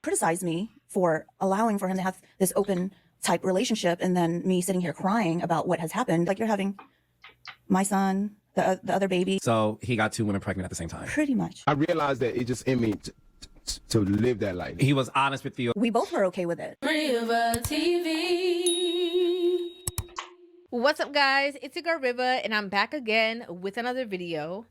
criticize me for allowing for him to have this open type relationship, and then me sitting here crying about what has happened. Like, you're having my son, the other baby. So he got 2 women pregnant at the same time. Pretty much. I realized that it just in me to live that life. He was honest with you. We both were okay with it. Riva TV. What's up, guys? It's your girl Riva, and I'm back again with another video.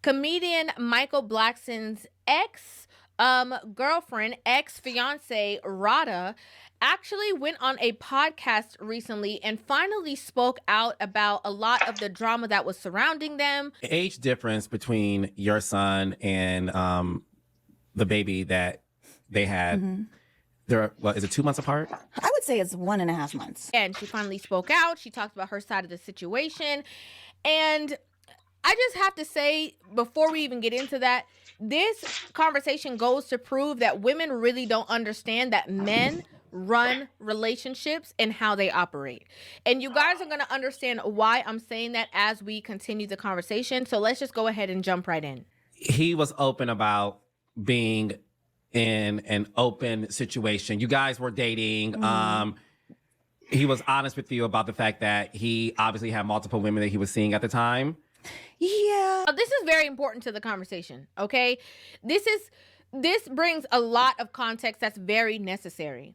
Comedian Michael Blackson's ex-girlfriend, ex-fiance, Rada, actually went on a podcast recently and finally spoke out about a lot of the drama that was surrounding them. Age difference between your son and the baby that they had. They're, what, is it 2 months apart? I would say it's 1.5 months. And she finally spoke out. She talked about her side of the situation. And I just have to say, before we even get into that, this conversation goes to prove that women really don't understand that men run relationships and how they operate. And you guys are going to understand why I'm saying that as we continue the conversation. So let's just go ahead and jump right in. He was open about being in an open situation. You guys were dating. He was honest with you about the fact that he obviously had multiple women that he was seeing at the time. Yeah. This is very important to the conversation, okay? This brings a lot of context that's very necessary.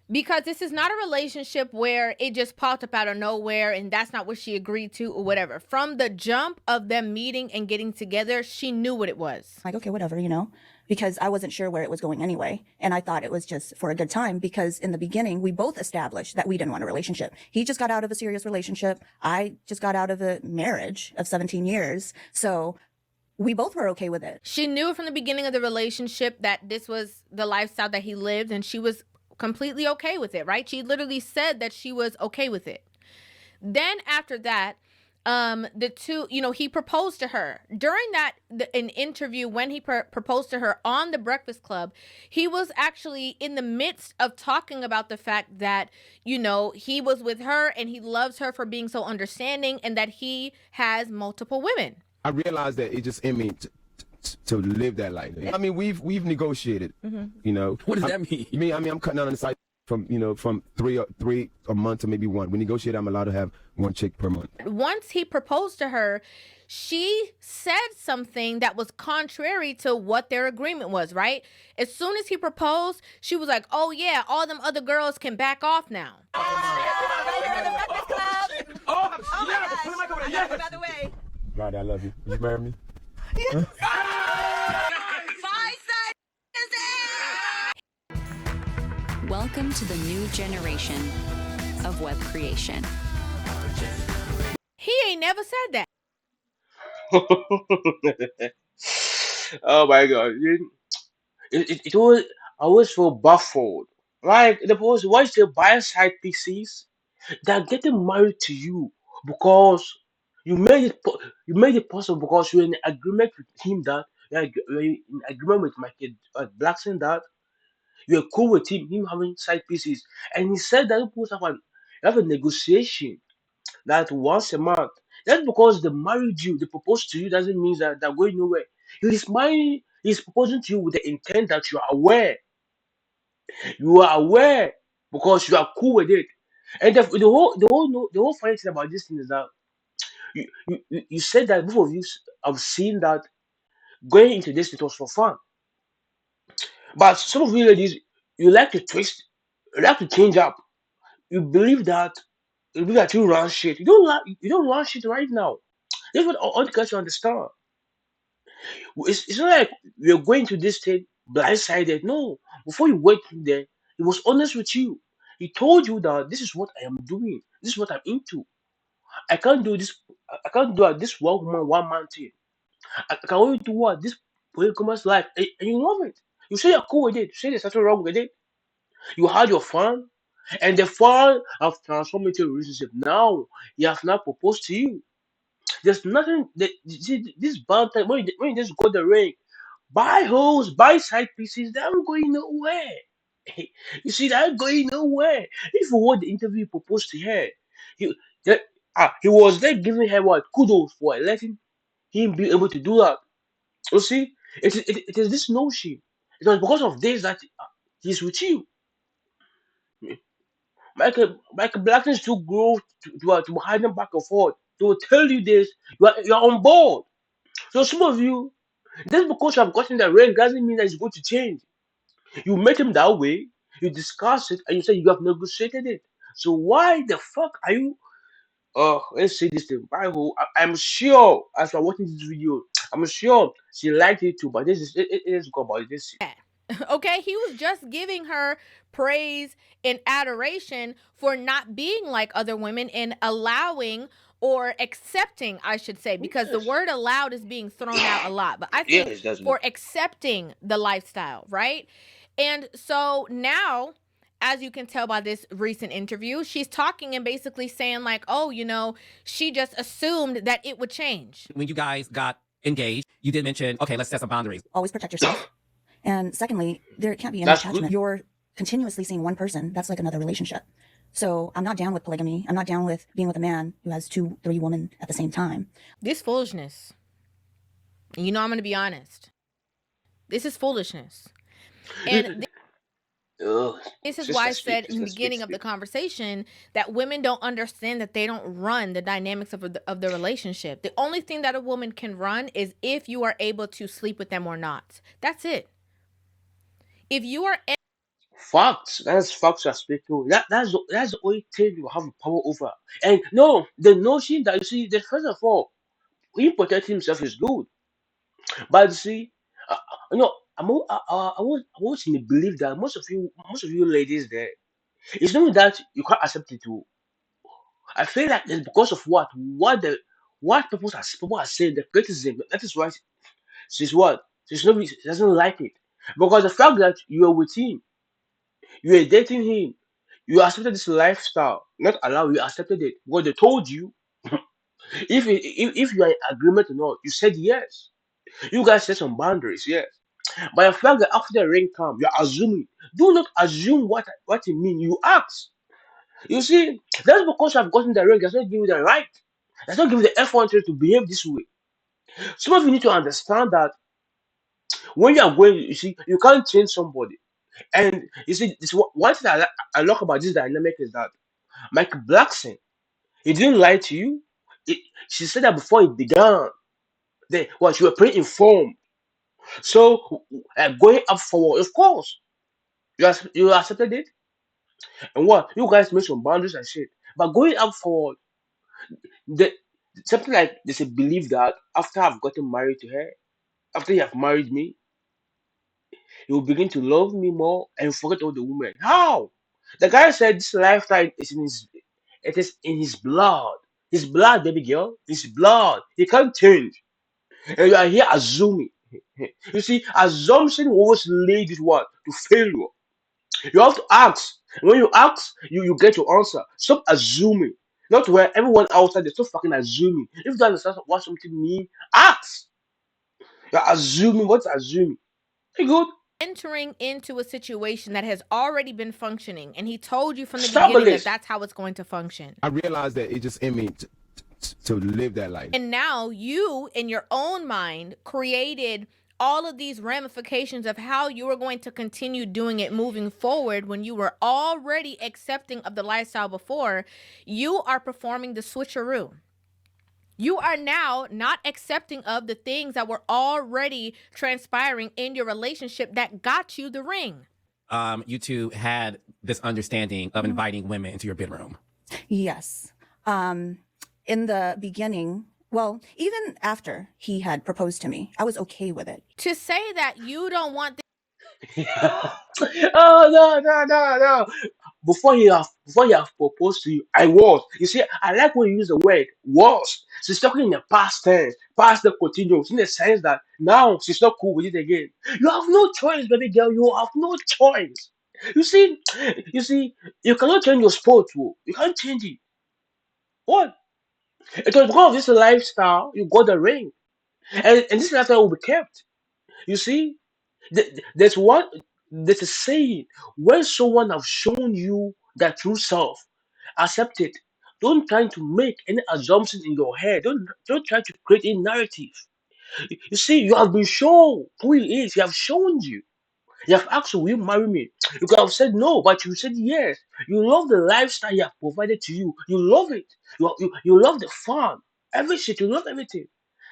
Because this is not a relationship where it just popped up out of nowhere and that's not what she agreed to or whatever. From the jump of them meeting and getting together, she knew what it was. Like, okay, whatever, you know, because I wasn't sure where it was going anyway. And I thought it was just for a good time, because in the beginning, we both established that we didn't want a relationship. He just got out of a serious relationship. I just got out of a marriage of 17 years. So we both were okay with it. She knew from the beginning of the relationship that this was the lifestyle that he lived, and she was completely okay with it, right? She literally said that she was okay with it. Then after that, the two, you know, he proposed to her during an interview when he proposed to her on the Breakfast Club. He was actually in the midst of talking about the fact that, you know, he was with her and he loves her for being so understanding and that he has multiple women. I realized that it just in me to live that life. I mean, we've negotiated. You know, What does that mean? I'm cutting down on the site from three a month to maybe one. We negotiate. I'm allowed to have one chick per month. Once he proposed to her, she said something that was contrary to what their agreement was, right? As soon as he proposed, she was like, "Oh yeah, all them other girls can back off now." By the way. Roddy, I love you. Will you marry me? Welcome to the new generation of web creation. He ain't never said that. Oh my god. It was I was so baffled. Like the post, why is the buyer side PCs that getting married to you because you made it possible because you're in agreement with him that you're in agreement with my kid Blackson that you're cool with him having side PCs, and he said that you supposed to have a negotiation that once a month. That's because they married you, they proposed to you doesn't mean that they're going nowhere. He's proposing to you with the intent that you are aware. You are aware because you are cool with it. And the whole funny thing about this thing is that you said that both of you have seen that going into this it was for fun. But some of you ladies, you like to twist, you like to change up. You believe that you run shit. You don't run shit right now. That's what all the guys understand. It's not like you're going to this thing blindsided. No, before you went in there, he was honest with you. He told you that this is what I am doing. This is what I'm into. I can't do this. I can't do this one woman, one man thing. I can only do what this polygamous life, and you love it. You say you're cool with it. You say there's nothing wrong with it. You had your fun, and the fun have transformed into a relationship. Now he has now proposed to you. There's nothing that you see, this bad time when you just go the ring, buy holes, buy side pieces, they aren't going nowhere. You see, they're going nowhere. If you watch the interview he proposed to her, he that, he was there giving her what kudos for letting him be able to do that. You see, it is this notion. It was because of this that He's with you. Michael Blackson is too grow to hide them back and forth. They will tell you this. You're on board. So some of you, just because you have gotten the rank doesn't mean that it's going to change. You met him that way, you discuss it, and you say you have negotiated it. So why the fuck are you? Let's say this thing. Bible. I'm sure as we're watching this video, I'm sure she liked it too. But this is it is go about this. Okay, he was just giving her praise and adoration for not being like other women and allowing or accepting, I should say, because the Yes. word allowed is being thrown out a lot. But I think Yes, that's for accepting the lifestyle, right? And so now, as you can tell by this recent interview, she's talking and basically saying, like, oh, she just assumed that it would change. When you guys got engaged, you did mention, okay, let's set some boundaries. Always protect yourself. And secondly, there can't be any That's attachment. good. You're continuously seeing one person. That's like another relationship. So I'm not down with polygamy. I'm not down with being with a man who has 2, 3 women at the same time. This foolishness. And I'm going to be honest. This is foolishness. And this is why I said in the beginning of the conversation that women don't understand that they don't run the dynamics of the relationship. The only thing that a woman can run is if you are able to sleep with them or not. That's it. If you are facts. That's facts are speaking. That's the only thing you have power over. And no, the notion that you see, that first of all, he protecting himself is good. But you see, uh, I was in the belief that most of you ladies there, it's not that you can't accept it too. I feel like it's because of what people are saying, the criticism. That is why she's what she doesn't like it because the fact that you are with him, you are dating him, you accepted this lifestyle, not allow you accepted it. What they told you, if you are in agreement or not, you said yes. You guys set some boundaries, yes. But the fact that after the ring come, you're assuming. Do not assume what it means. You ask. You see, that's because I've gotten the ring. Does not give you the right. Does not give you the effort to behave this way. Some of you need to understand that when you are going, you see, you can't change somebody. And you see, one thing I like about this dynamic is that Michael Blackson, he didn't lie to you. She said that before it began. You were pre-informed. So going up forward, of course, you accepted it, and what you guys made some boundaries and shit. But going up forward, the, something like there's a belief that after I've gotten married to her, after you have married me, you will begin to love me more and forget all the women. How? The guy said this lifetime it is in his blood. His blood, baby girl. His blood. He can't change. And you are here assuming. You see, assumption always leads to what? To failure. You have to ask. When you ask, you get your answer. Stop assuming. Not where everyone outside is so fucking assuming. If you don't understand what something means, ask. You're assuming. What's assuming? Hey, good. entering into a situation that has already been functioning, and he told you from the beginning that Established. that's how it's going to function. I realized that it just in me to live that life. And now you, in your own mind, created all of these ramifications of how you are going to continue doing it moving forward when you were already accepting of the lifestyle before. You are performing the switcheroo. You are now not accepting of the things that were already transpiring in your relationship that got you the ring. You two had this understanding of inviting women into your bedroom. Yes. In the beginning, well, even after he had proposed to me, I was okay with it. To say that you don't want Oh no. Before he have proposed to you, I was. You see, I like when you use the word was. She's talking in the past tense, past the continuous, in the sense that now she's not cool with it again. You have no choice, baby girl. You have no choice. You see, you cannot change your sport. Oh. You can't change it. What? It was because of this lifestyle you got the ring, and this lifestyle will be kept. You see, there's one. There's a saying: when someone have shown you their true self, accept it. Don't try to make any assumptions in your head. Don't try to create a narrative. You see, you have been shown who he is. He have shown you. You have asked, will you marry me? You could have said no, but you said yes. You love the lifestyle you have provided to you. You love it. You love the fun. Every shit. You love everything.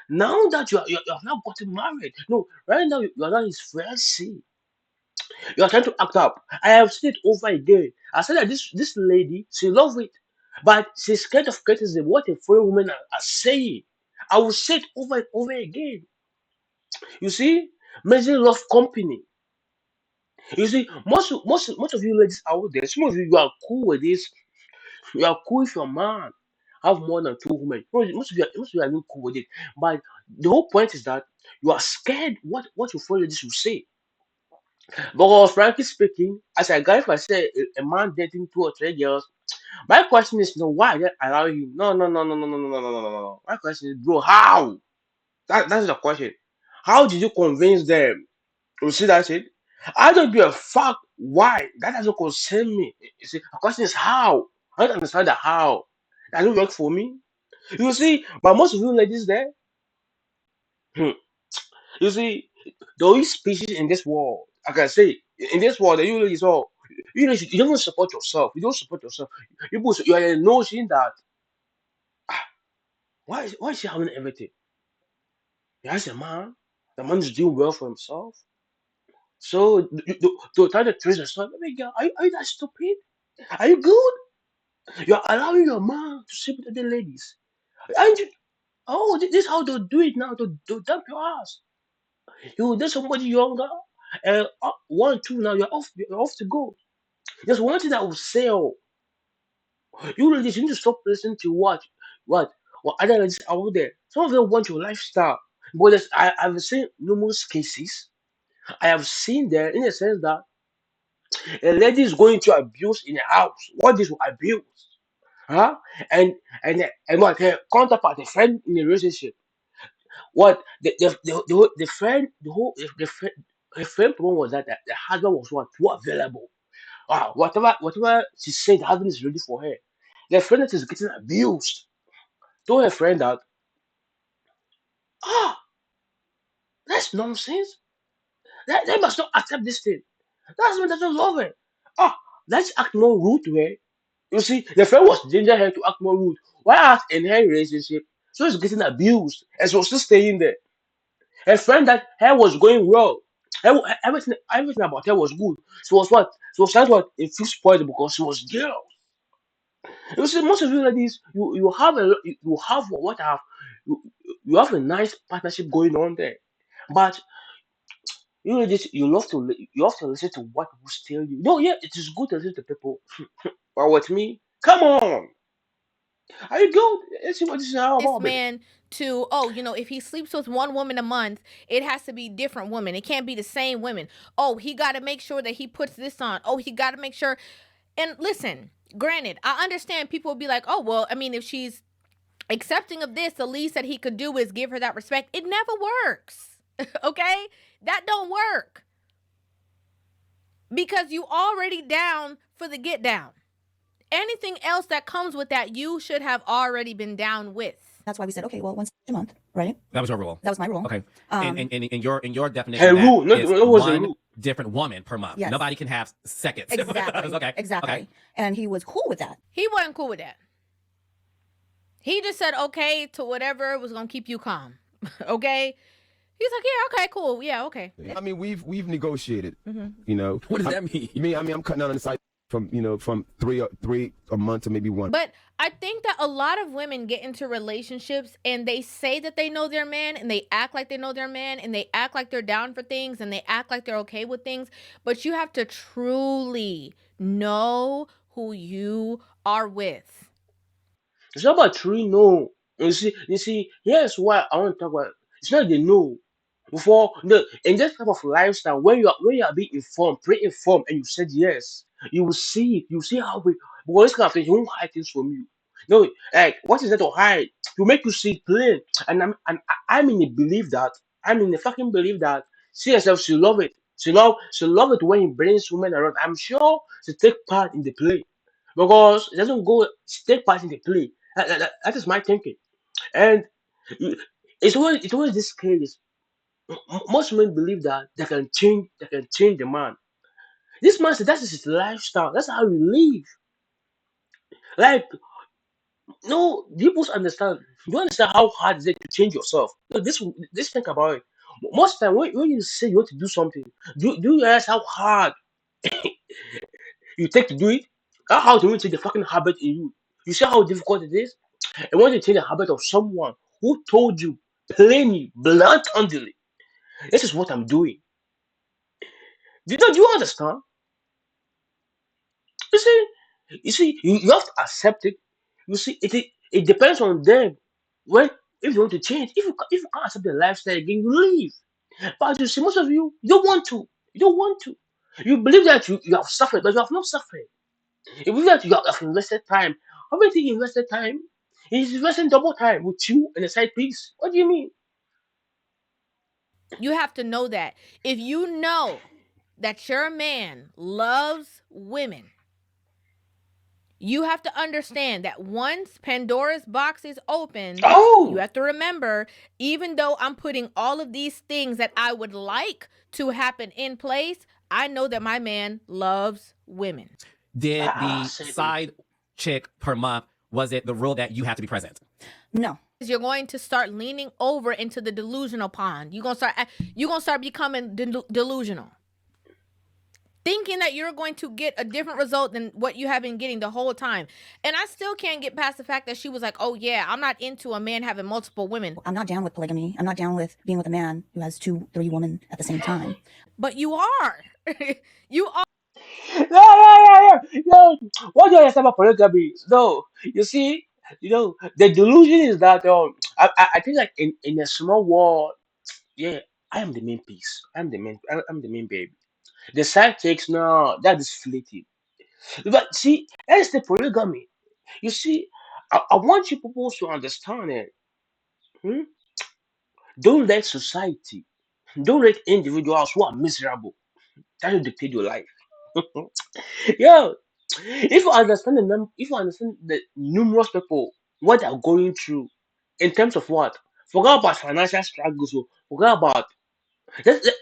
Now that you have now gotten married. No, right now you are not his fiancé. You are trying to act up. I have said it over again. I said that this lady, she loves it. But she's scared of criticism. What a foreign women are saying. I will say it over and over again. You see, men love company. You see, most of you ladies out there, some of you are cool with this. You are cool if your man have more than two women. Most of you are not cool with it. But the whole point is that you are scared what your fellow ladies will say. Because frankly speaking, as a guy, if I say a man dating two or three girls, my question is no, why they allow him? No, no, no, no, no, no, no, no, no, no, no, no. My question is, bro, how? That's the question. How did you convince them? You see that shit? I don't give a fuck why. That doesn't concern me. You see, the question is how. I don't understand the how. That don't work for me. You see, but most of you ladies there, hmm, you see, the only species in this world, I can say, in this world, the you ladies all, you don't support yourself. You don't support yourself. You are a notion that why is she having everything? As a man, the man is doing well for himself. So to try to trace yourself, baby girl, are you that stupid? Are you good? You're allowing your man to sleep with other ladies. And you, oh, this is how they do it now to dump your ass. You there's somebody younger, and one, two now you're off to go. There's one thing that will sell. You ladies, you need to stop listening to what what other ladies out there. Some of them want your lifestyle. But I've seen numerous cases. I have seen there in the sense that a lady is going to abuse in a house. What is abuse? Huh? And and what her counterpart, a friend in a relationship. What the friend the friend her friend problem was that the husband was what too available. Wow, whatever she said, the husband is ready for her. The friend that is getting abused told her friend that ah that's nonsense. They must not accept this thing. That husband doesn't love her. Ah, let's act more rude to her. You see, the friend was ginger her to act more rude. Why in her relationship, she was getting abused and she was still staying there. Her friend that her was going well. Everything about her was good. She was what? She was trying what? It feels spoiled because she was girl. You see, most of you ladies, you have you have what I have you, you have a nice partnership going on there. But you ladies, you have to listen to what people tell you. No, yeah, it is good to listen to people. But with me, come on. Are you good? Let's see what this is all This about, baby. man to, oh, if he sleeps with one woman a month, it has to be different women. It can't be the same women. Oh, he got to make sure that he puts this on. Oh, he got to make sure. And listen, granted, I understand people will be like, oh, well, I mean, if she's accepting of this, the least that he could do is give her that respect. It never works. Okay? That don't work. Because you already down for the get down. Anything else that comes with that, you should have already been down with. That's why we said, okay, well, once a month, right? That was your rule. That was my rule. Okay. Um, And in your definition, Her that rule, no, is no, it was a one rule. different woman per month. Yes. Nobody can have seconds. Exactly. Okay. Exactly. Okay. And he was cool with that. He wasn't cool with that. He just said okay to whatever was gonna keep you calm. Okay? He's like, yeah, okay, cool. Yeah, okay. I mean, we've negotiated. Mm-hmm. You know, What does that mean? I'm cutting down on the side from three a month to maybe one. But I think that a lot of women get into relationships and they say that they know their man and they act like they know their man and they act like they're down for things and they act like they're okay with things. But you have to truly know who you are with. It's not about true no. You see, here's why I want to talk about. It's not the no. Before the in this type of lifestyle, when you are being informed, pre-informed, and you said yes, you will see it. You see how we because this kind of thing, he won't hide things from you. No, like what is there to hide? To make you see it plain. I'm in the belief that I'm in the fucking belief that she herself she love it. She love it when he brings women around. I'm sure she take part in the play because it doesn't go she take part in the play. That is my thinking. And it's always this case. Most men believe that they can change the man. This man said that's his lifestyle. That's how he live. Like, no, people understand. You understand how hard is it to change yourself? No, this think about it. Most time when you say you want to do something, do you realize how hard you take to do it? How hard to even change the fucking habit in you? You see how difficult it is? And when you change the habit of someone who told you plainly, bluntly, this is what I'm doing. Do you understand? You see, you have to accept it. You see, it depends on them. When if you want to change, if you can't accept the lifestyle again, you leave. But you see, most of you don't want to. You don't want to. You believe that you have suffered, but you have not suffered. You believe that you have invested time. Everything you invested time is investing double time with you and a side piece. What do you mean? You have to know that. If you know that your man loves women, you have to understand that once Pandora's box is open, Oh, you have to remember, even though I'm putting all of these things that I would like to happen in place, I know that my man loves women. Did the say it. side chick per month, was it the rule that you have to be present? No. You're going to start leaning over into the delusional pond. You're gonna start becoming delusional, thinking that you're going to get a different result than what you have been getting the whole time. And I still can't get past the fact that she was like, oh yeah, I'm not into a man having multiple women. I'm not down with polygamy. I'm not down with being with a man who has 2-3 women at the same time. But you are. You are. No. What do you understand about polygamy? No, you see, the delusion is that I think like in a small world, yeah, I am the main piece. I'm the main baby. The side chicks, no, that is fleeting. But see, that's the polygamy. You see, I want you people to understand it. Hmm? Don't let society, don't let individuals who are miserable try to dictate your life. Yeah, if you understand the numerous people what they're going through in terms of what, forget about financial struggles, forget about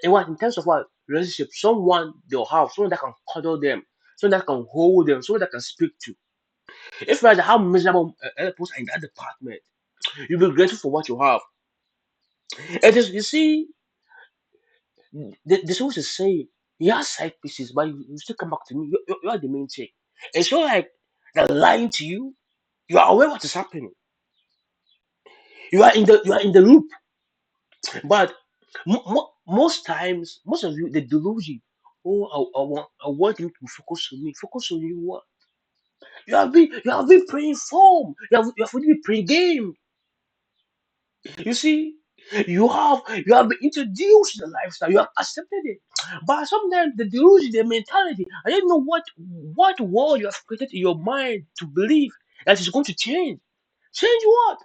what in terms of what relationship, someone they'll have, someone that can cuddle them, someone that can hold them, someone that can speak to. If you realize how miserable other people are in that department, you'll be grateful for what you have. It is, you see, the source is saying you have side pieces, but you still come back to me. You are the main chick. It's not like they're lying to you. You are aware what is happening. You are in the loop. But most times, most of you, the delusion. Oh, I want you to focus on me. Focus on you. What you have been playing form. You have been playing game. You see, you have been introduced to the lifestyle. You have accepted it. But sometimes the delusion, the mentality, I don't know what world you have created in your mind to believe that is going to change. Change what?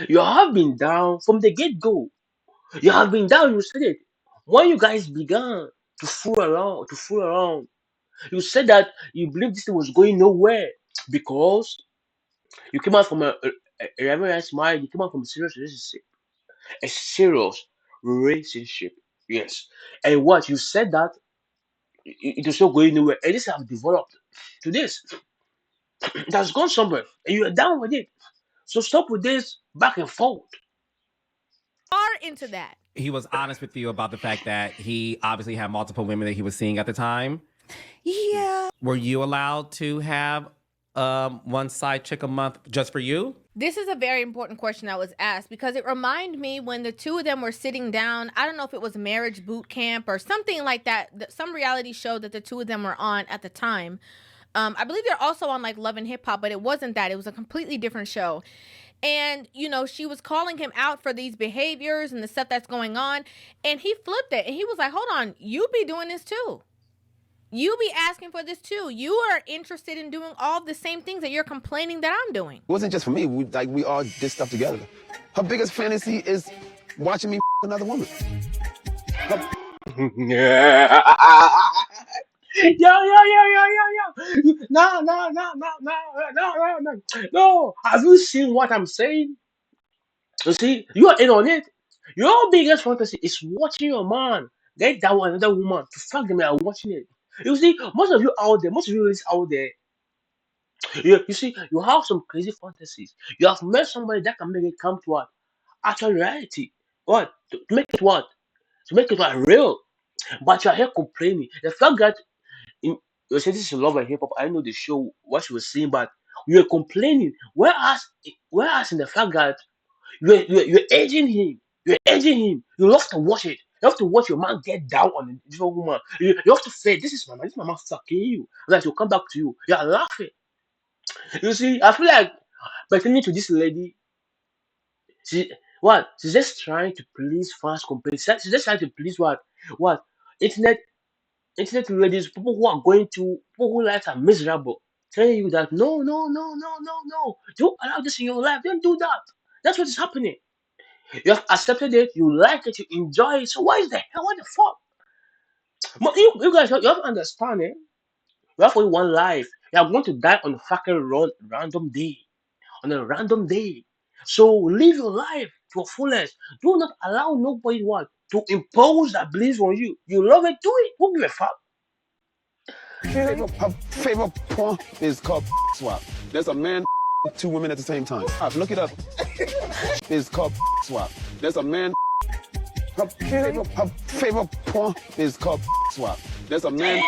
You have been down from the get go. You have been down. You said it when you guys began to fool around. You said that you believe this thing was going nowhere because you came out from a very nice marriage. You came out from a serious relationship. A serious relationship. Yes. And what you said that it was not going nowhere. And this have developed to this. That's gone somewhere. And you are down with it. So stop with this back and forth. Are into that. He was honest with you about the fact that he obviously had multiple women that he was seeing at the time. Yeah. Were you allowed to have one side chick a month just for you? This is a very important question that was asked because it reminded me when the two of them were sitting down. I don't know if it was marriage boot camp or something like that. Some reality show that the two of them were on at the time. I believe they're also on like Love and Hip Hop, but it wasn't that. It was a completely different show. And, she was calling him out for these behaviors and the stuff that's going on. And he flipped it. And he was like, hold on, you be doing this too. You be asking for this too. You are interested in doing all the same things that you're complaining that I'm doing. It wasn't just for me. We all did stuff together. Her biggest fantasy is watching me another woman. Yo. No, no, no, no, no, no, no, no. No. Have you seen what I'm saying? You see, you are in on it. Your biggest fantasy is watching your man get down with another woman to fuck them and watching it. You see, most of you out there, most of you ladies out there, you see, you have some crazy fantasies. You have met somebody that can make it come to what? Actual reality. What? To make it what? To make it what real. But you're here complaining. The fact that in, you say this is love and hip hop, I know the show what she was saying, but you're complaining. Whereas in the fact that you're edging him. You're edging him. You love to watch it. You have to watch your man get down on a different woman. You have to say, this is my man. This is my man fucking you. That will come back to you. You're laughing. You see, I feel like pertaining to this lady, she what? She's just trying to please fans completely. She's just trying to please what? What? Internet internet ladies, people who are going to people who lives are miserable. Telling you that no. Don't allow this in your life. Don't do that. That's what is happening. You have accepted it, you like it, you enjoy it. So why is the hell? What the fuck? But you guys, you have to understand it. You have only one life. You are going to die on a fucking random day. On a random day. So live your life to the fullest. Do not allow nobody what to impose that belief on you. You love it, do it. Who give a fuck? Her favorite porn is called swap. There's a man two women at the same time. Look it up. It's called swap. There's a man. Her favorite porn is called swap. There's a man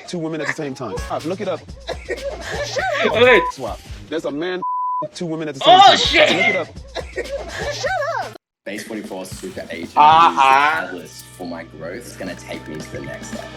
two women at the same time. Look it up. Okay. Swap. There's a man two women at the same Oh time. shit! Look it up. Base 44 Super Agent Uh-huh. is the catalyst for my growth. It's going to take me to the next level.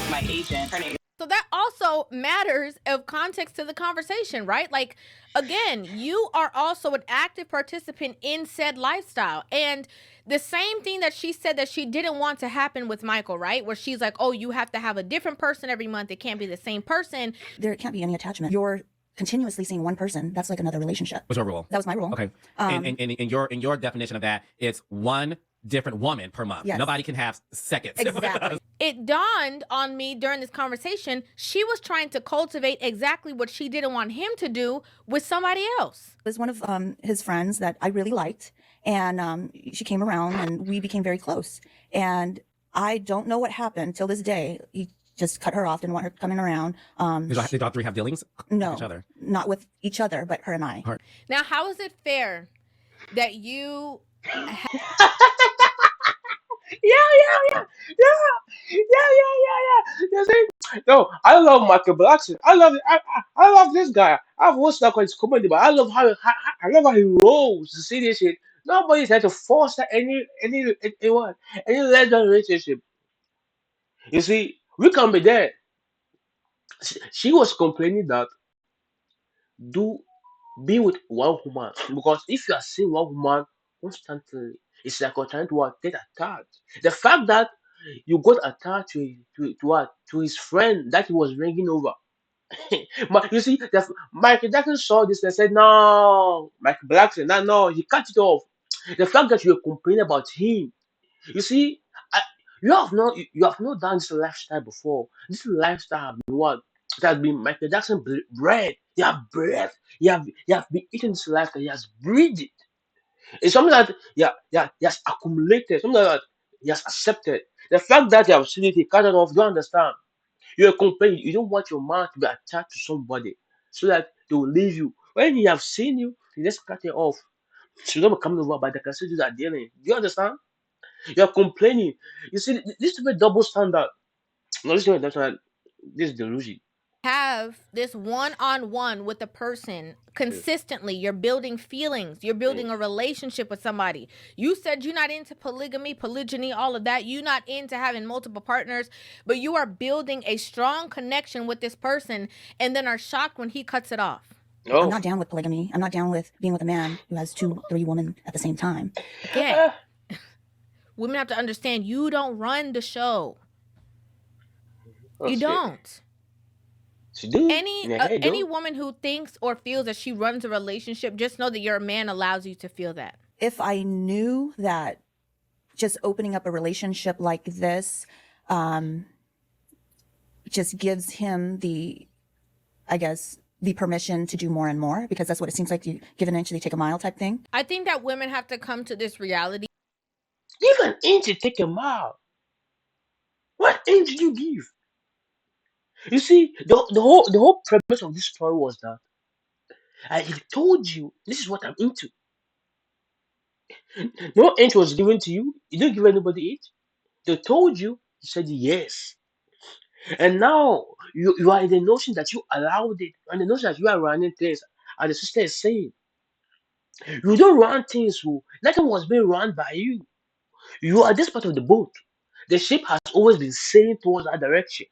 My agent, her name So that also matters of context to the conversation, right? Like, again, you are also an active participant in said lifestyle. And the same thing that she said that she didn't want to happen with Michael, right? Where she's like, oh, you have to have a different person every month. It can't be the same person. There can't be any attachment. You're continuously seeing one person. That's like another relationship. What's your rule? That was my rule. Okay. And in your definition of that, it's one different woman per month. Yes. Nobody can have seconds. Exactly. It dawned on me during this conversation, she was trying to cultivate exactly what she didn't want him to do with somebody else. It was one of his friends that I really liked, and she came around and we became very close. And I don't know what happened till this day. He just cut her off, didn't want her coming around. Did all three have dealings? No, With each other? not with each other, but her and I. Her- Now, how is it fair that you Yeah. You see? No, I love Michael Blackson. I love this guy. I've watched that his comedy, but I love how he rolls. You see this shit. Nobody's had to force that any what any lesbian relationship. You see, we can be there. She was complaining that do be with one woman because if you are seeing one woman constantly, it's like you're trying to what, get attached. The fact that you got attached to what to his friend that he was bringing over. But you see, Michael Jackson saw this and said, "No, Michael Blackson, no, he cut it off." The fact that you were complaining about him, you see, I, you have not done this lifestyle before. This lifestyle have been what? It has been Michael Jackson bread. You have breath. You have been eating this lifestyle. He has breathed it. It's something that he has accumulated. Something that he has accepted. The fact that you have seen it, he cut it off. You don't understand. You're complaining. You don't want your man to be attached to somebody so that they will leave you. When he have seen you, he just cut it off. So don't be coming over, but they can still do that dealing. Do you understand? You're complaining. You see, this is a double standard. No, this is not a double standard. This is delusion. have this one-on-one with a person consistently, you're building feelings, you're building a relationship with somebody. You said you're not into polygamy, polygyny, all of that. You're not into having multiple partners, but you are building a strong connection with this person and then are shocked when he cuts it off. I'm No. not down with polygamy. I'm not down with being with a man who has 2, 3 women at the same time. Again, women have to understand you don't run the show. Oh, You shit. don't. She do. Any In her head, any though. woman who thinks or feels that she runs a relationship, just know that your man allows you to feel that. If I knew that just opening up a relationship like this just gives him the, I guess, the permission to do more and more, because that's what it seems like. You give an inch, they take a mile type thing. I think that women have to come to this reality Give an inch to take a mile. What inch did you give? You see, the whole premise of this story was that he told you this is what I'm into. No inch was given to you. You didn't give anybody it. They told you. You said yes. And now you are in the notion that you allowed it, and the notion that you are running things. And the sister is saying, you don't run things, who nothing was being run by you. You are this part of the boat. The ship has always been sailing towards that direction.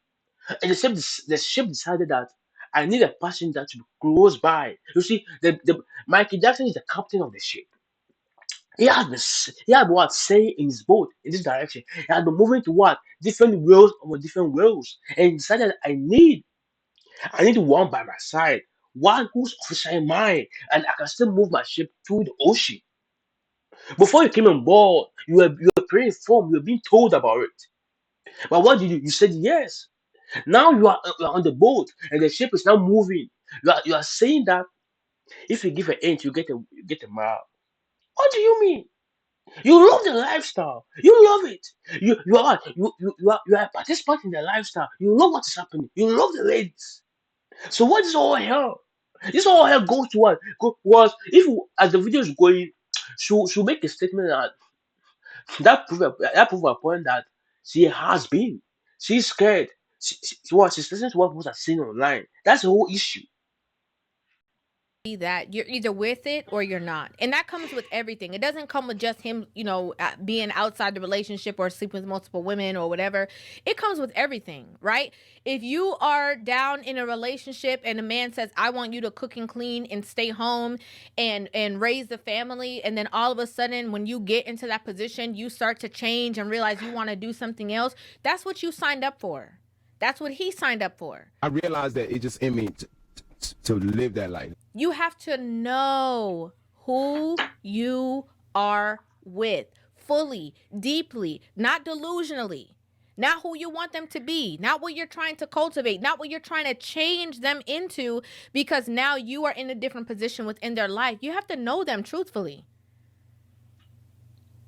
And the ship decided that I need a passenger to be close by. You see, the Michael Jackson is the captain of the ship. He had what saying in his boat in this direction. He had been moving to what different whales over different whales, and he decided I need one by my side, one who's officially mine, and I can still move my ship through the ocean. Before you came on board, you were pre-informed, you were being told about it. But what did you? You said yes. Now you are on the boat, and the ship is now moving. You are saying that if you give an inch, you get a mile. What do you mean? You love the lifestyle. You love it. You are a participant in the lifestyle. You know what is happening. You love the ladies. So what is all hell? This all hell goes to what? Was if as the video is going, she'll make a statement that prove a point that she has been. She's scared. She's listening to what people are saying online. That's the whole issue. Be that you're either with it or you're not, and that comes with everything. It doesn't come with just him, being outside the relationship or sleeping with multiple women or whatever. It comes with everything, right? If you are down in a relationship and a man says, I want you to cook and clean and stay home and raise the family, and then all of a sudden when you get into that position you start to change and realize you want to do something else, that's what you signed up for. That's what he signed up for. I realized that it just in me to live that life. You have to know who you are with fully, deeply, not delusionally. Not who you want them to be, not what you're trying to cultivate, not what you're trying to change them into because now you are in a different position within their life. You have to know them truthfully.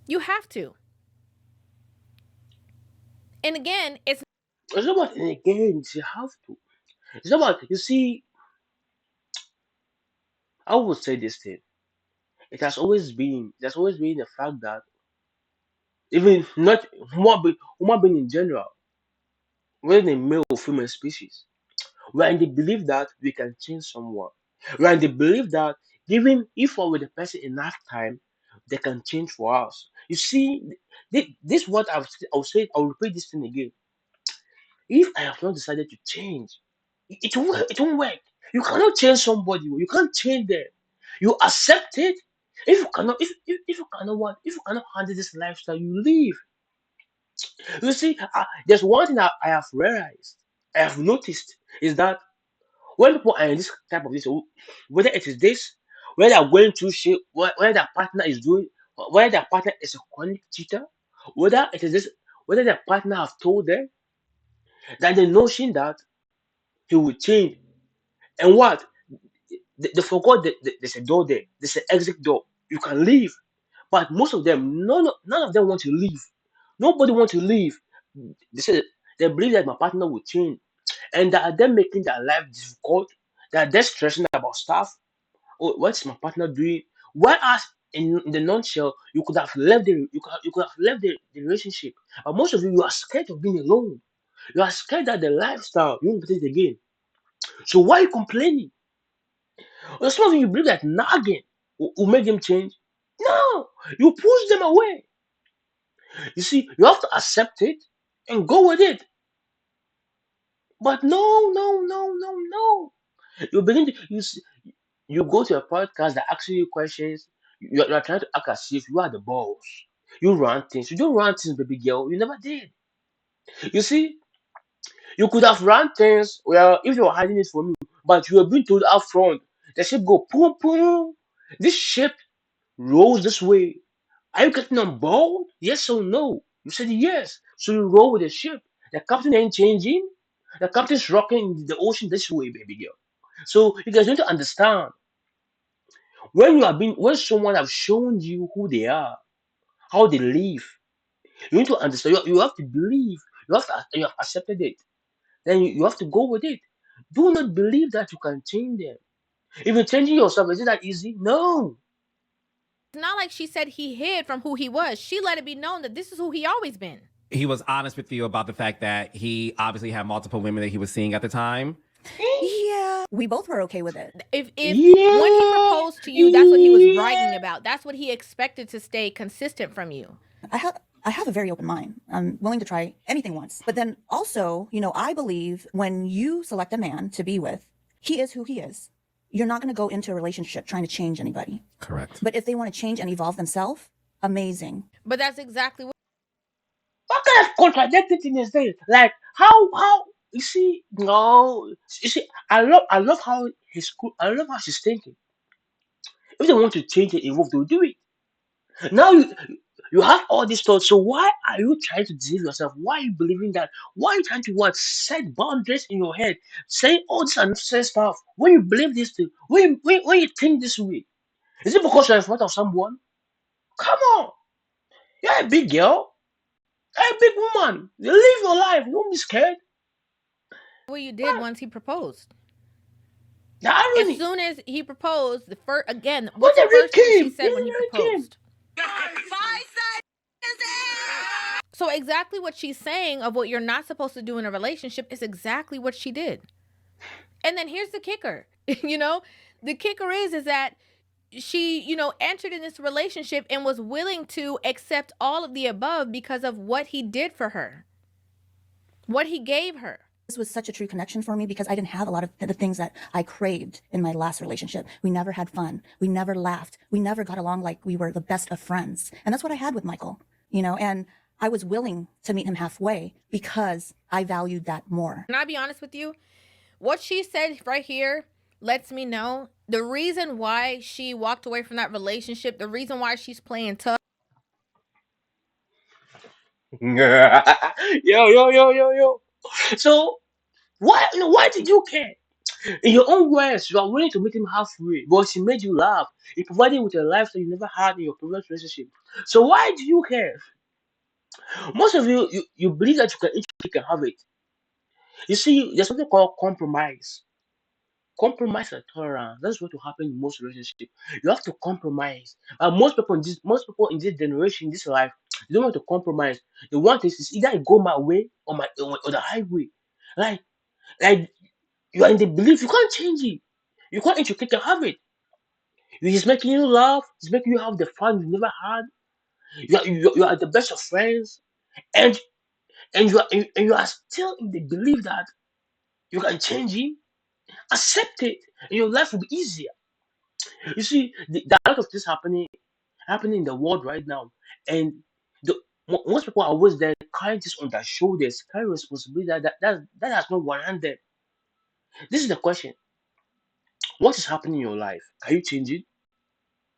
You have to. And again, it's not about, and again, you have to. It's not about, you see, I would say this thing. It has always been the fact that even not human being in general, whether in male or female species, we're in the belief that we can change someone. We're in the belief that even if we're with the person enough time, they can change for us. You see, this what I'll say. I'll repeat this thing again. If I have not decided to change, it won't work. You cannot change somebody. You can't change them. You accept it. If you cannot handle this lifestyle, you leave. You see, there's one thing that I have realized, I have noticed, is that when people are in this type of this, whether it is this, whether they're going through shit, whether their partner is doing, whether their partner is a chronic cheater, whether it is this, whether their partner have told them that the notion that he will change, and what they forgot that there's a door there, there's an exit door, you can leave. But most of them, none of them want to leave. Nobody wants to leave. They say they believe that my partner will change, and that them making their life difficult. That they're stressing about stuff. Oh, what's my partner doing? Whereas in the nutshell, you could have left the relationship. But most of you are scared of being alone. You are scared that the lifestyle you won't get it again. So why are you complaining? Or some of you believe that nagging will make them change. No, you push them away. You see, you have to accept it and go with it. But no, no, no, no, no. You begin to you go to a podcast that asks you questions. You're trying to act as if you are the boss. You run things. You don't run things, baby girl. You never did. You see, you could have run things. Well, if you were hiding it from me, but you were being told up front. The ship go boom, boom. This ship rolls this way. Are you getting on board? Yes or no? You said yes. So you roll with the ship. The captain ain't changing. The captain's rocking the ocean this way, baby girl. So you guys need to understand when someone have shown you who they are, how they live. You need to understand. You have to believe. You have accepted it. Then you have to go with it. Do not believe that you can change them. Even changing yourself, is it that easy? No. It's not like she said he hid from who he was. She let it be known that this is who he always been. He was honest with you about the fact that he obviously had multiple women that he was seeing at the time. Yeah, we both were okay with it. If Yeah. when he proposed to you, that's what he was bragging about. That's what he expected to stay consistent from you. I have a very open mind. I'm willing to try anything once. But then also, I believe when you select a man to be with, he is who he is. You're not going to go into a relationship trying to change anybody. Correct. But if they want to change and evolve themselves, amazing. But that's exactly what kind of contradicting thing is this? Like how you see? No, you see, I love how I love how she's thinking. If they want to change and evolve, they'll do it. Now you have all these thoughts. So why are you trying to deceive yourself? Why are you believing that? Why are you trying to what set boundaries in your head, saying all this unnecessary stuff? When you believe this thing, when you think this way, is it because you're in front of someone? Come on, you're a big girl, you're a big woman. You live your life. Don't be scared. you did once he proposed. The irony. As soon as he proposed, When what's the the ring first thing she came, said when he the ring came. proposed? So exactly what she's saying of what you're not supposed to do in a relationship is exactly what she did. And then here's the kicker. The kicker is that she, entered in this relationship and was willing to accept all of the above because of what he did for her. What he gave her. This was such a true connection for me because I didn't have a lot of the things that I craved in my last relationship. We never had fun. We never laughed. We never got along like we were the best of friends. And that's what I had with Michael, and I was willing to meet him halfway because I valued that more. Can I be honest with you? What she said right here lets me know the reason why she walked away from that relationship, the reason why she's playing tough. Yo. So why did you care? In your own words, you are willing to meet him halfway, but she made you laugh. He provided you with a lifestyle you never had in your previous relationship. So why do you care? Most of you believe that you can eat your cake and have it. You see, there's something called compromise. Compromise and tolerance. That's what will happen in most relationships. You have to compromise. Most people in this generation, this life, they don't want to compromise. They want is either I go my way or the highway. Like like you are in the belief you can't change it. You can't eat your cake and have it. He's making you laugh. He's making you have the fun you never had. You are the best of friends, and you are still in the belief that you can change it. Accept it, and your life will be easier. You see, there are a lot of things happening in the world right now, and most people are always there carrying this on their shoulders, carrying responsibility that has not one them. This is the question: what is happening in your life? Can you change it?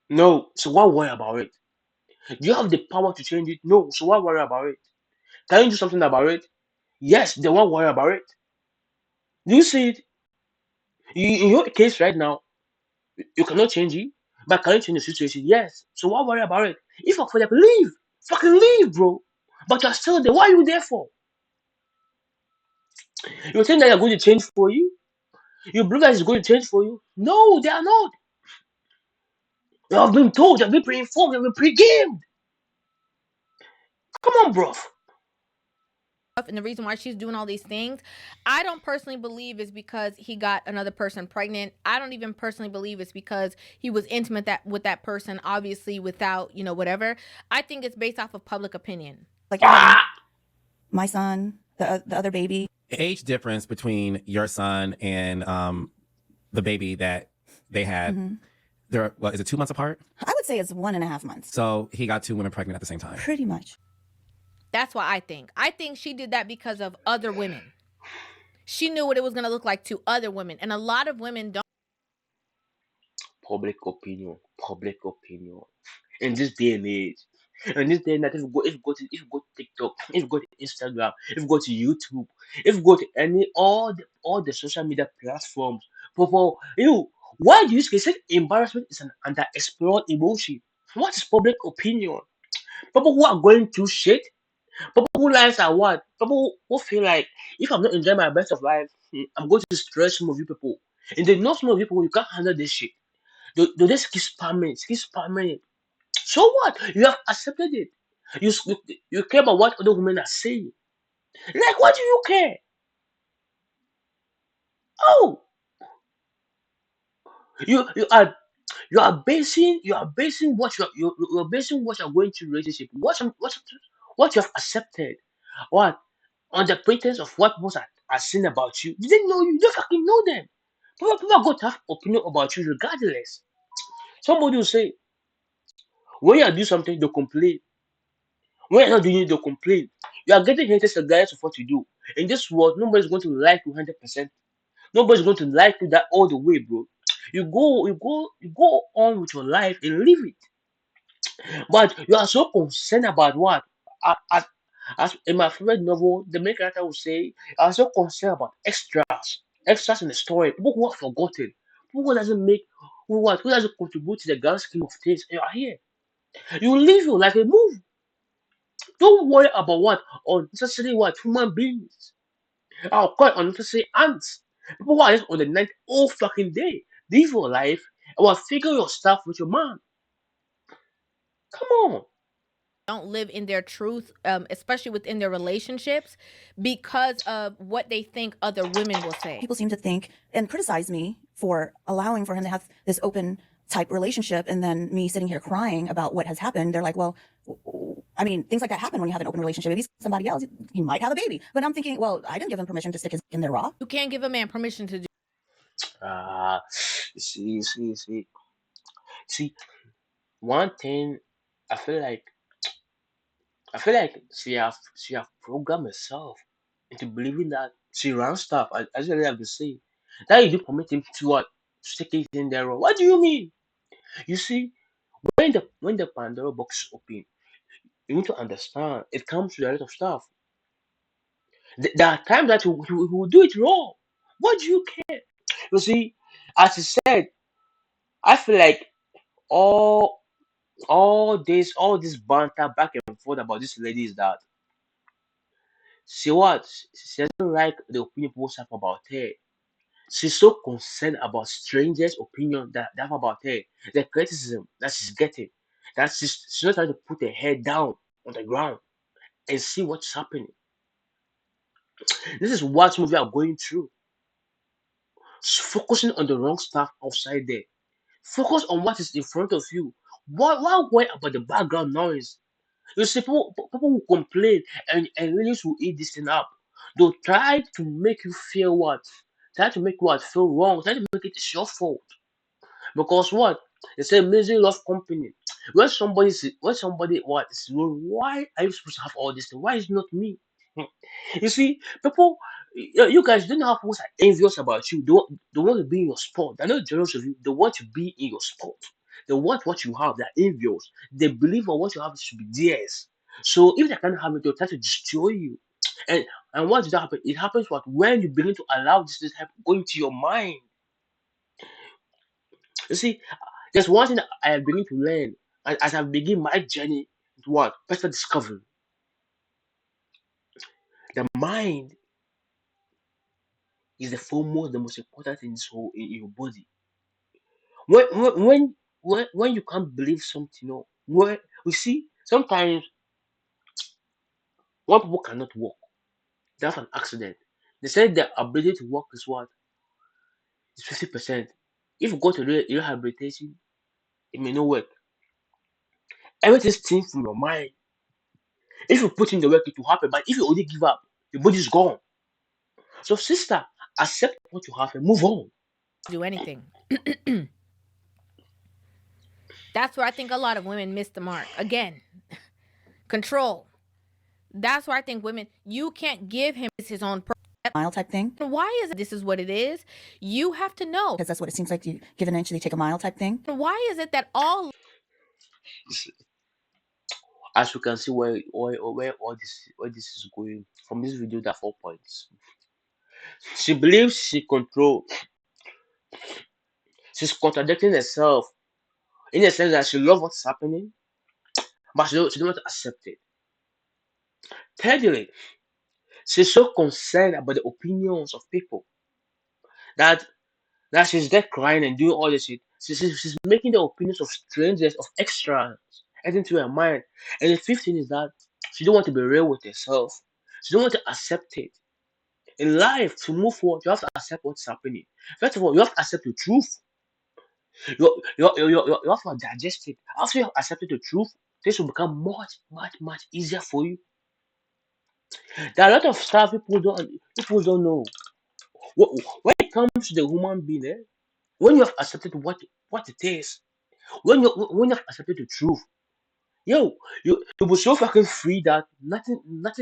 No. So why worry about it? Do you have the power to change it? No. So why worry about it? Can you do something about it? Yes. Then why worry about it? Do you see it? In your case right now, you cannot change it, but can you change the situation? Yes. So why worry about it? If you're afraid, leave. Fucking leave, bro. But you're still there. What are you there for? You think that you're going to change for you? You believe that it's going to change for you? No, they are not. You have been told, you have been pre-informed, you have been pre-gamed. Come on, bro. And the reason why she's doing all these things, I don't personally believe is because he got another person pregnant. I don't even personally believe it's because he was intimate with that person, obviously without, whatever. I think it's based off of public opinion. Like my son, the other baby. Age difference between your son and the baby that they had. Mm-hmm. They're is it 2 months apart? I would say it's 1.5 months. So he got 2 women pregnant at the same time. Pretty much. That's what I think. I think she did that because of other women. She knew what it was going to look like to other women. And a lot of women don't. Public opinion. In this day and age. In this day and age, if you go to TikTok, if you go to Instagram, if you go to YouTube, if you go to all the social media platforms, people, why do you say embarrassment is an underexplored emotion? What is public opinion? People who are going through shit, People who lives are what? People who feel like if I'm not enjoying my best of life, I'm going to stress some of you people. And they know some of you people you can't handle this shit. They just keep spamming it. So what? You have accepted it. You care about what other women are saying. Like, what do you care? Oh, you you are you are basing you're basing what you're going to relationship. What you have accepted. What on the pretense of what most are saying about you. They didn't know you. You don't fucking know them. People are going to have opinion about you regardless. Somebody will say when you do something, they complain. When you're not doing it, they complain. You are getting haters regardless of what you do. In this world, nobody's going to like you 100%. Nobody's going to like you that all the way, bro. You go on with your life and live it. But you are so concerned about what? As in my favorite novel, the main character will say, "You are so concerned about extras in the story. People who are forgotten, people who doesn't make, who doesn't contribute to the grand scheme of things. You are here. You live your life and move. Don't worry about what unnecessary what human beings. I'll call it unnecessary ants. People who are just on the night all fucking day. Live your life and will figure your stuff with your man. Come on. don't live in their truth, especially within their relationships, because of what they think other women will say. People seem to think and criticize me for allowing for him to have this open type relationship, and then me sitting here crying about what has happened. They're like, well, I mean, things like that happen when you have an open relationship. If he's somebody else, he might have a baby. But I'm thinking, well, I didn't give him permission to stick his in there raw. You can't give a man permission to do. Ah, see. One thing I feel like she have programmed herself into believing that she runs stuff. As I have to say, that you do permit him to what stick it in there. What do you mean? You see, when the Pandora box is open, you need to understand it comes with a lot of stuff. There are times that you will do it wrong. What do you care? You see, as I said, I feel like all all this banter back and forth about this lady is that she doesn't like the opinion people have about her. She's so concerned about strangers' opinion that they have about her, the criticism that she's getting, that she's not trying to put her head down on the ground and see what's happening. This is what some of you are going through. Focusing on the wrong stuff outside there. Focus on what is in front of you. Why worry about the background noise? You see, people will complain and really will eat this thing up. They'll try to make you feel what? Try to make what feel wrong. Try to make it's your fault. Because what? They say misery loves company. When somebody what is wrong, why are you supposed to have all this thing? Why is it not me? You see, people, you guys don't have people are envious about you. They want to be in your sport. They're not jealous of you. They want to be in your sport. They want what you have. They're envious. They believe on what you have should be theirs. So if they can't have it, they'll try to destroy you. And and what does that happen? It happens what when you begin to allow this to happen, go into your mind. You see, there's one thing that I have begun to learn as I begin my journey to what personal discovery. The mind is the foremost, the most important thing in this whole in your body. When you can't believe something, when you see sometimes when people cannot walk, they have an accident. They say their ability to walk is what is 50%. If you go to rehabilitation, it may not work. Everything stems from your mind. If you put in the work, it will happen. But if you only give up, your body is gone. So, sister, accept what you have and move on. Do anything. That's where I think a lot of women miss the mark. Again, control. That's where I think women, you can't give him his own Mile type thing, why is it this is what it is? You have to know. because that's what it seems like. You give an inch, they take a mile type thing. Why is it that all As you can see, where all this is going from this video, there are 4 points. She believes she control. She's contradicting herself in the sense that she loves what's happening, but she don't want to accept it. Thirdly, she's so concerned about the opinions of people that she's there crying and doing all this shit. She's making the opinions of strangers, of extras, into her mind. And the fifth thing is that she don't want to be real with herself. She don't want to accept it. In life, to move forward, you have to accept what's happening. First of all, you have to accept the truth. You have to digest it. After you have accepted the truth, this will become much easier for you. There are a lot of stuff people don't know. When it comes to the human being, when you have accepted what it is, when you have accepted the truth, yo, you will so fucking free that nothing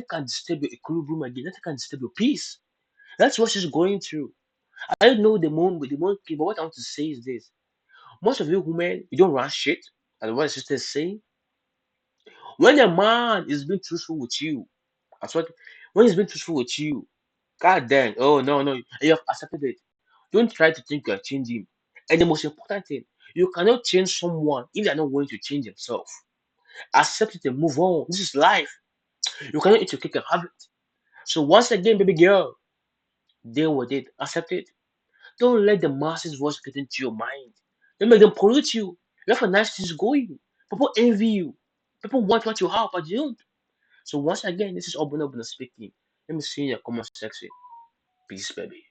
can disturb your equilibrium again. Nothing can disturb your peace. That's what she's going through. I don't know the moment came, but what I want to say is this: most of you women, you don't run shit. And what the sister is saying, when a man is being truthful with you, that's what. When he's being truthful with you, god damn, oh no, and you have accepted it. Don't try to think you are changing. And the most important thing, you cannot change someone if they are not willing to change themselves. Accept it and move on. This is life. You cannot eat your cake and have it. So once again, baby girl, deal with it. Accept it. Don't let the masses voice get into your mind. Don't make them pollute you. You have a nice things going. People envy you. People want what you have, but you don't. So once again, this is Obuna speaking. Let me see your comment section. Peace, baby.